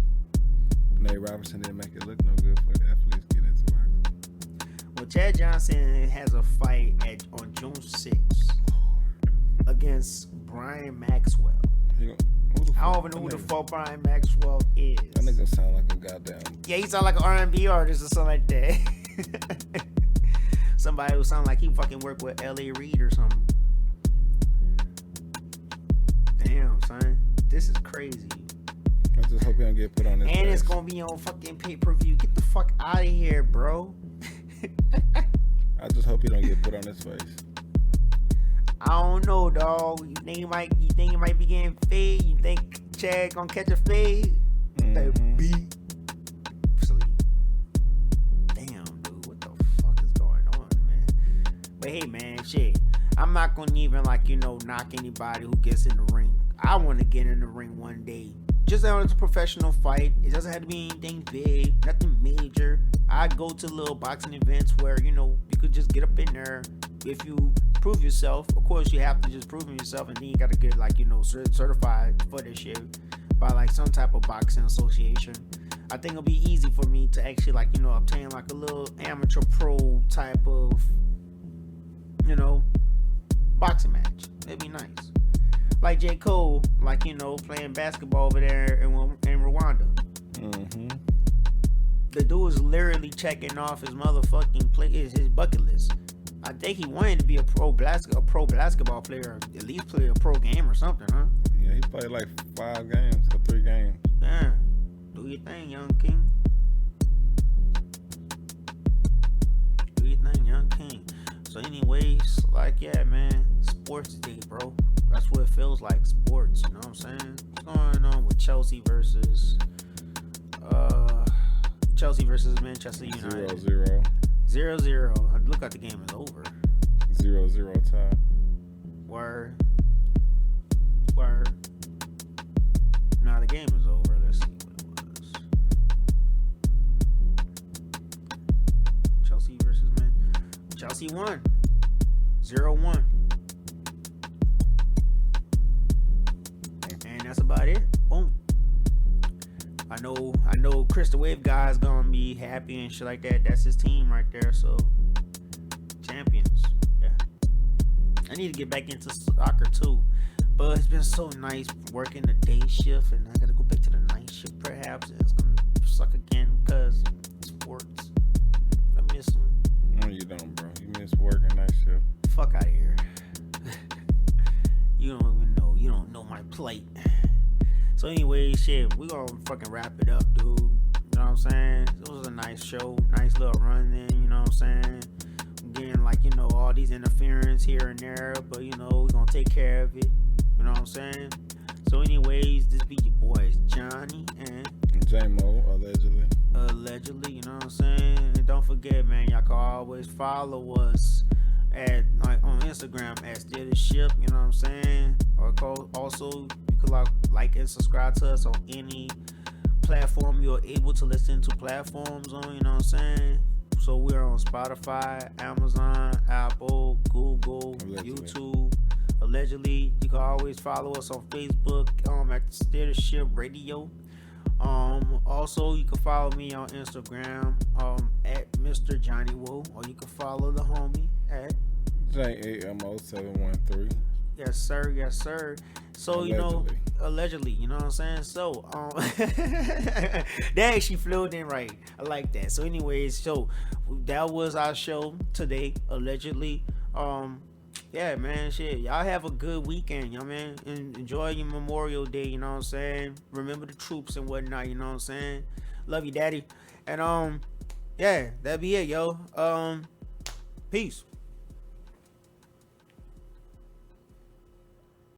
Nate Robinson didn't make it look no good for the athletes getting into boxing. Well, Chad Johnson has a fight on June 6th against Brian Maxwell. I don't even know who the fuck Brian Maxwell is. That nigga sound like a goddamn... Yeah, he sound like an R&B artist or something like that. Somebody who sound like he fucking work with L.A. Reid or something. Damn, son. This is crazy. I just hope he don't get put on this And face. it's gonna be on fucking pay-per-view. Get the fuck out of here, bro. I just hope he don't get put on his face. I don't know, dog. You think he might be getting fade? You think Chad gonna catch a fade? That beat. Sleep. Damn, dude. What the fuck is going on shit, I'm not gonna even like, knock anybody who gets in the ring. I want to get in the ring one day. Just as a professional fight. It doesn't have to be anything big, nothing major. I go to little boxing events where, you could just get up in there. If you prove yourself, of course you have to just prove yourself, and then you gotta get like, certified for this shit by like some type of boxing association. I think it'll be easy for me to actually like, obtain like a little amateur pro type of, boxing match. It'd be nice. Like J. Cole, like, playing basketball over there in Rwanda. Mm-hmm. The dude is literally checking off his motherfucking his bucket list. I think he wanted to be a pro basketball player, at least play a pro game or something, huh? Yeah, he played like 5 games or 3 games. Yeah. Do your thing, young king. Do your thing, young king. So anyways, like, yeah, man, sports day, bro. That's what it feels like, sports, you know what I'm saying? What's going on with Chelsea versus Manchester United? 0-0. 0-0. Look like the game is over. 0-0 tie. Word. Nah, the game is over. Let's see what it was. Chelsea versus Chelsea won. 0-1. And that's about it. Boom. I know Chris the Wave guy is gonna be happy and shit like that. That's his team right there. So champions. Yeah. I need to get back into soccer too. But it's been so nice working the day shift, and I gotta go back to the night shift perhaps. It's gonna suck again because sports. I miss them. No, you don't, bro. You miss working night shift. Fuck out of here. You don't even know. You don't know my plight. So anyway, shit, we gonna fucking wrap it up, dude. You know what I'm saying? It was a nice show, nice little run in, you know what I'm saying? Getting like, all these interference here and there, but we're gonna take care of it. You know what I'm saying? So anyways, this be your boys, Johnny and J-Mo, allegedly, you know what I'm saying? And don't forget, man, y'all can always follow us at on Instagram at Steer the Ship, you know what I'm saying? Or also you can like and subscribe to us on any platform you're able to listen to platforms on, you know what I'm saying? So we're on Spotify, Amazon, Apple, Google, YouTube. Allegedly, you can always follow us on Facebook at Steer the Ship Radio. Also, you can follow me on Instagram at Mr. Johnny Woo, or you can follow the homie at JAMO713. Yes, sir. Yes, sir. So, allegedly, you know what I'm saying? So, that actually flowed in right. I like that. So, anyways, so that was our show today, allegedly. Yeah, man, shit. Y'all have a good weekend, man. And enjoy your Memorial Day, you know what I'm saying? Remember the troops and whatnot, you know what I'm saying? Love you, daddy. And, yeah, that'd be it, yo. Peace.